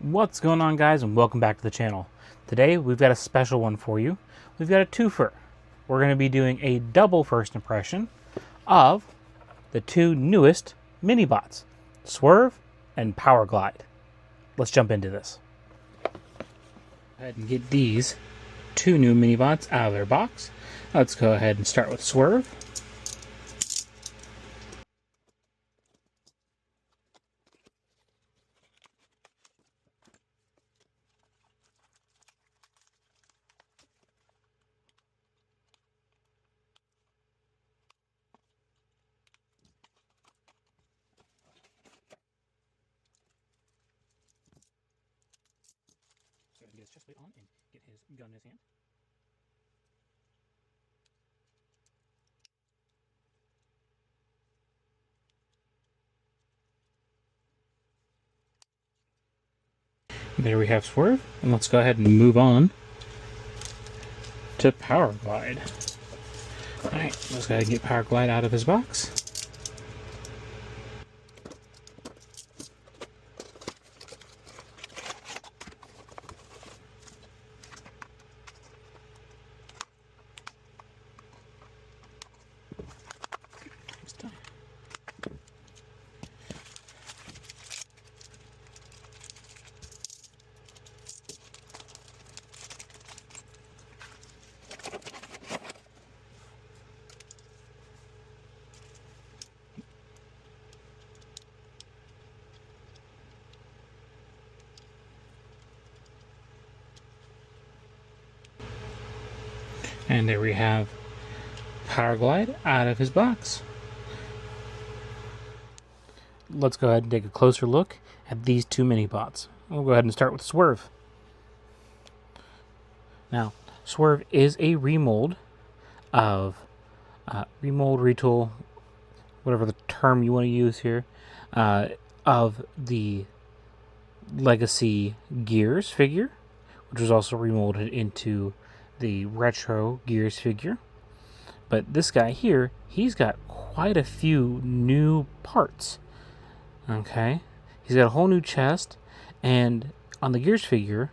What's going on, guys, and welcome back to the channel. Today we've got a special one for you. We've got a twofer. We're going to be doing a double first impression of the two newest mini-bots, Swerve and Powerglide. Let's jump into this. Go ahead and get these two new mini-bots out of their box. Let's go ahead and start with Swerve. Get his chest plate on and get his gun in his hand. There we have Swerve, and let's go ahead and move on to Powerglide. Alright, let's go ahead and get Powerglide out of his box. And there we have Powerglide out of his box. Let's go ahead and take a closer look at these two mini-bots. We'll go ahead and start with Swerve. Now, Swerve is a remold of, retool, whatever the term you want to use here, of the Legacy Gears figure, which was also remolded into the retro Gears figure. But this guy here, he's got quite a few new parts. Okay, he's got a whole new chest, and on the Gears figure,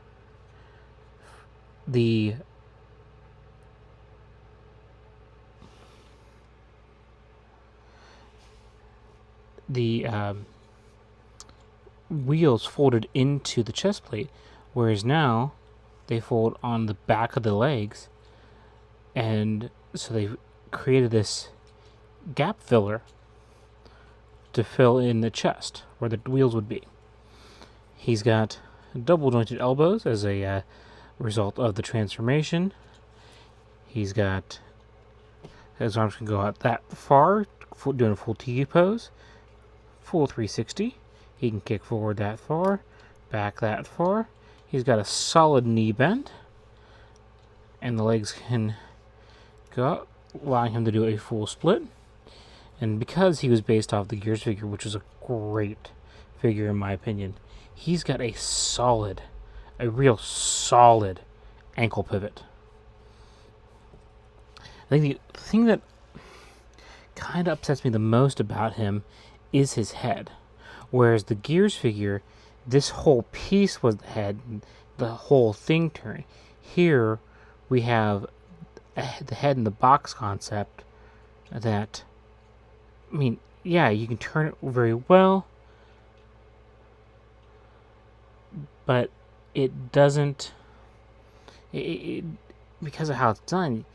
the wheels folded into the chest plate, whereas now they fold on the back of the legs, and so they created this gap filler to fill in the chest where the wheels would be. He's got double jointed elbows as a result of the transformation. He's got his arms can go out that far, doing a full T pose, full 360. He can kick forward that far, back that far. He's got a solid knee bend, and the legs can go up, allowing him to do a full split. And because he was based off the Gears figure, which is a great figure in my opinion, he's got a real solid ankle pivot. I think the thing that kind of upsets me the most about him is his head. Whereas the Gears figure, this whole piece was the head, the whole thing turned. Here we have the head in the box concept that, I mean, yeah, you can turn it very well, but it doesn't, because of how it's done,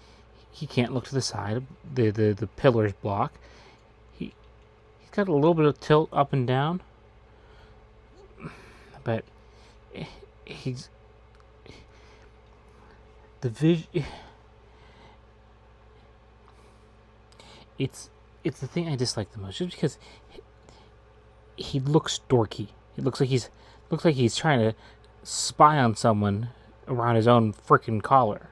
he can't look to the side. The pillars block. He's got a little bit of tilt up and down, but he's the vision. It's the thing I dislike the most, just because he looks dorky. It looks like he's trying to spy on someone around his own frickin' collar.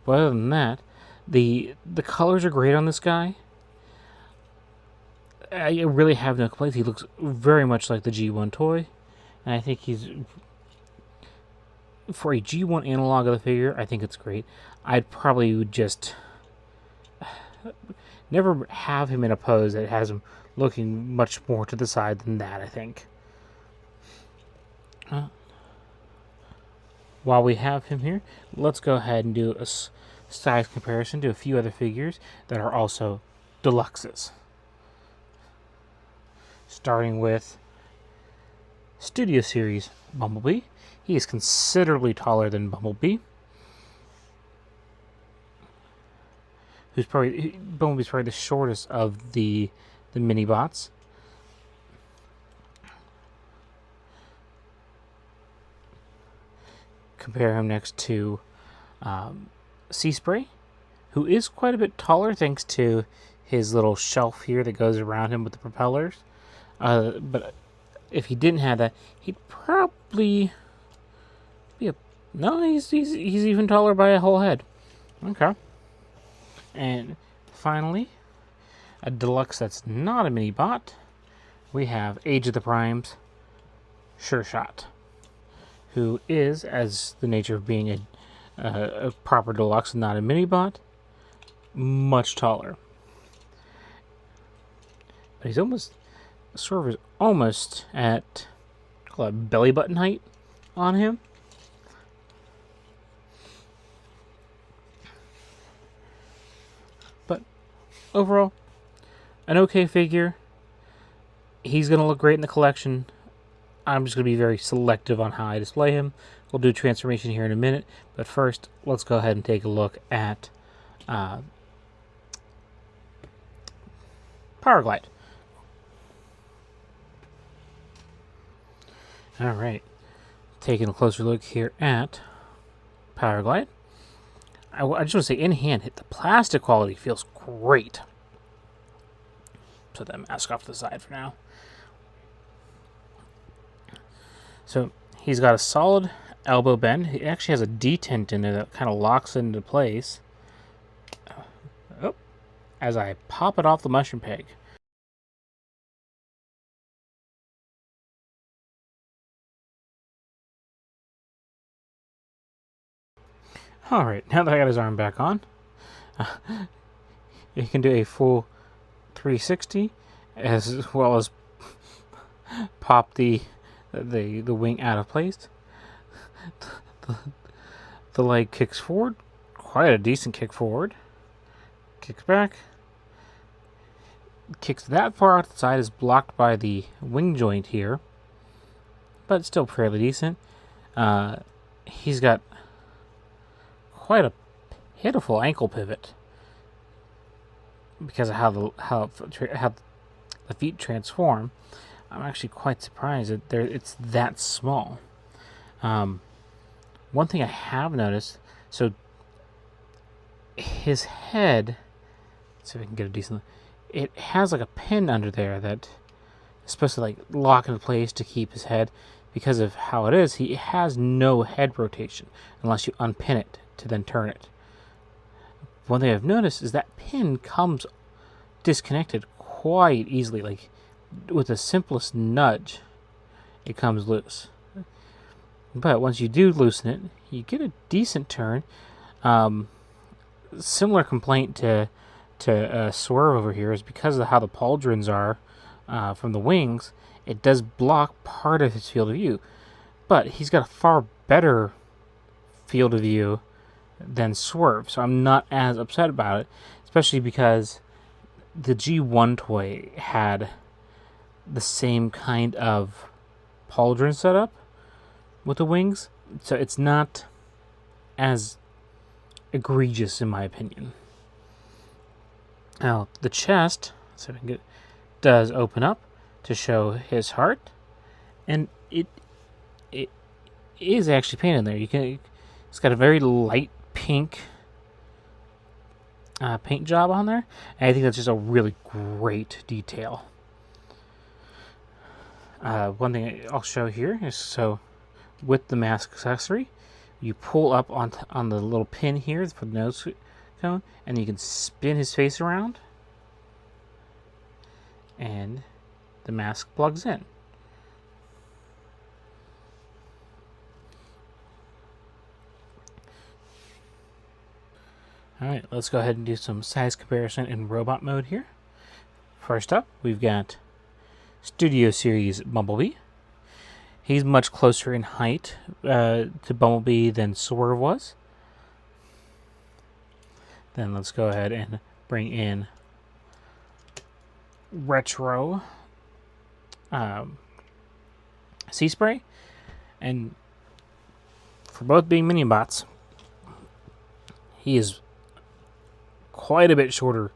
But other than that, the colors are great on this guy. I really have no complaints. He looks very much like the G1 toy, and I think he's, for a G1 analog of the figure, I think it's great. I'd probably just never have him in a pose that has him looking much more to the side than that, I think. While we have him here, let's go ahead and do a size comparison to a few other figures that are also deluxes. Starting with Studio Series Bumblebee. He is considerably taller than Bumblebee. Bumblebee's probably the shortest of the mini bots. Compare him next to Sea Spray, who is quite a bit taller thanks to his little shelf here that goes around him with the propellers. But if he didn't have that, he'd probably be he's even taller by a whole head. Okay. And finally, a deluxe that's not a mini bot. We have Age of the Primes, Sure Shot, who is, as the nature of being a proper deluxe and not a mini bot, much taller. But he's almost, Swerve is almost at, call it belly button height on him. But overall, an okay figure. He's going to look great in the collection. I'm just going to be very selective on how I display him. We'll do transformation here in a minute, but first, let's go ahead and take a look at Powerglide. All right, taking a closer look here at Powerglide. I just want to say, in hand, the plastic quality feels great. Put that mask off to the side for now. So he's got a solid elbow bend. He actually has a detent in there that kind of locks into place. As I pop it off the mushroom peg. Alright, now that I got his arm back on, he can do a full 360 as well as pop the wing out of place. The leg kicks forward, quite a decent kick forward. Kicks back. Kicks that far out to the side, is blocked by the wing joint here, but still fairly decent. He's got quite a pitiful ankle pivot because of how the feet transform. I'm actually quite surprised that it's that small. One thing I have noticed, so his head, let's see if I can get a decent, it has like a pin under there that is supposed to like lock into place to keep his head. Because of how it is, he has no head rotation unless you unpin it to then turn it. One thing I've noticed is that pin comes disconnected quite easily, like with the simplest nudge it comes loose. But once you do loosen it, you get a decent turn. Similar complaint to Swerve over here is because of how the pauldrons are from the wings, it does block part of his field of view. But he's got a far better field of view than Swerve, so I'm not as upset about it, especially because the G1 toy had the same kind of pauldron setup with the wings, so it's not as egregious in my opinion. Now, the chest, so we can get, does open up to show his heart, and it is actually painted in there. It's got a very light pink paint job on there, and I think that's just a really great detail. One thing I'll show here is, so with the mask accessory, you pull up on the little pin here for the nose cone, and you can spin his face around, and the mask plugs in. Alright, let's go ahead and do some size comparison in robot mode here. First up, we've got Studio Series Bumblebee. He's much closer in height to Bumblebee than Swerve was. Then let's go ahead and bring in Retro Sea Spray. And for both being mini-bots, he is quite a bit shorter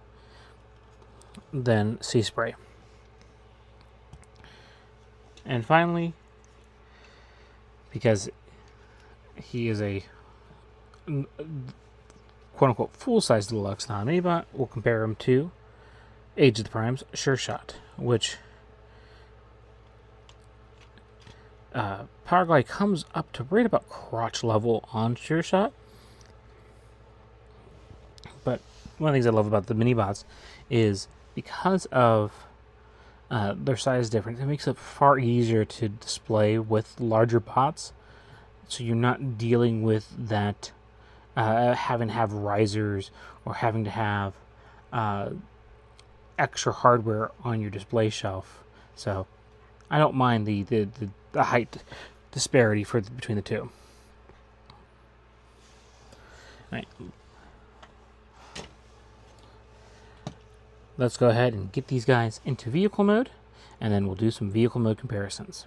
than Sea Spray. And finally, because he is a quote-unquote full-size deluxe non-mini-bot, we'll compare him to Age of the Prime's Sure Shot, which Powerglide comes up to right about crotch level on Sure Shot. But one of the things I love about the mini-bots is because of their size difference, it makes it far easier to display with larger bots. So you're not dealing with that having to have risers or having to have extra hardware on your display shelf. So I don't mind the height disparity between the two. All right. Let's go ahead and get these guys into vehicle mode, and then we'll do some vehicle mode comparisons.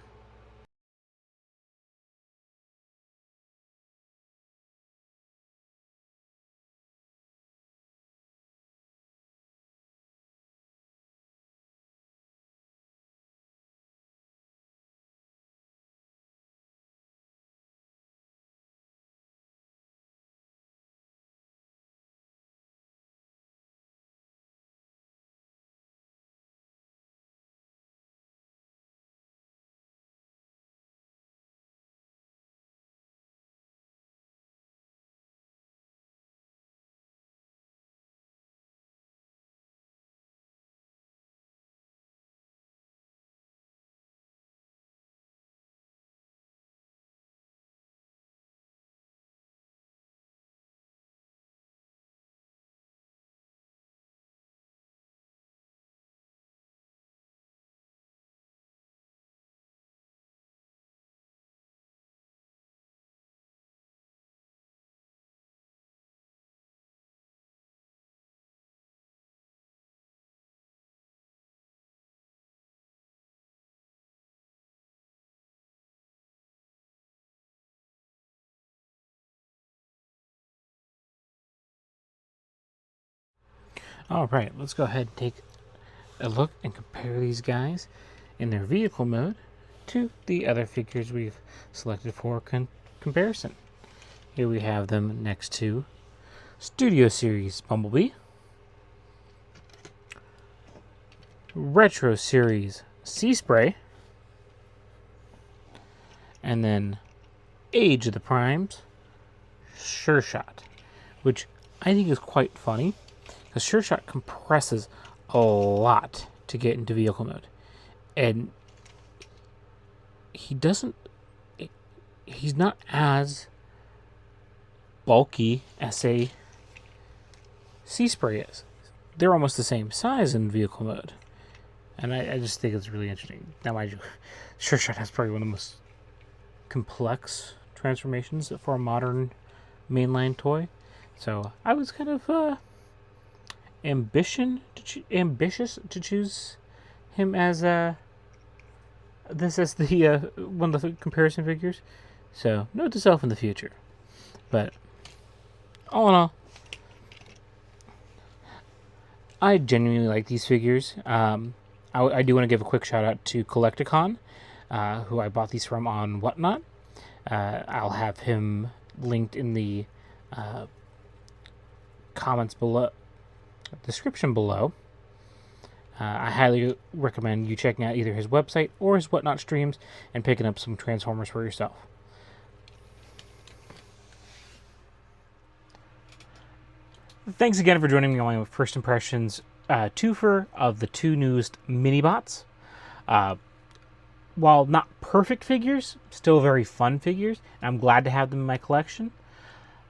All right, let's go ahead and take a look and compare these guys in their vehicle mode to the other figures we've selected for comparison. Here we have them next to Studio Series Bumblebee, Retro Series Sea Spray, and then Age of the Primes Sure Shot, which I think is quite funny because Sure Shot compresses a lot to get into vehicle mode, and he's not as bulky as a Sea Spray is. They're almost the same size in vehicle mode, and I just think it's really interesting. Now, mind you, Sure Shot has probably one of the most complex transformations for a modern mainline toy, so I was kind of ambitious to choose him as this as the one of the comparison figures. So note to self in the future. But all in all, I genuinely like these figures. I do want to give a quick shout out to Collecticon, who I bought these from on Whatnot. I'll have him linked in the comments below, description below. I highly recommend you checking out either his website or his Whatnot streams and picking up some Transformers for yourself. Thanks again for joining me on my first impressions twofer of the two newest mini-bots. While not perfect figures, still very fun figures, and I'm glad to have them in my collection.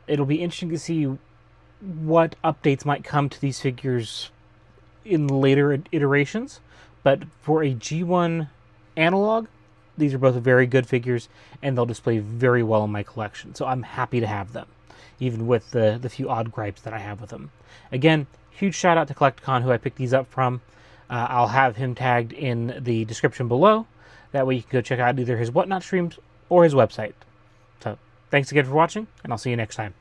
It'll be interesting to see what updates might come to these figures in later iterations, but for a G1 analog, these are both very good figures, and they'll display very well in my collection. So I'm happy to have them, even with the few odd gripes that I have with them. Again, huge shout out to Collecticon, who I picked these up from. I'll have him tagged in the description below. That way you can go check out either his Whatnot streams or his website. So thanks again for watching, and I'll see you next time.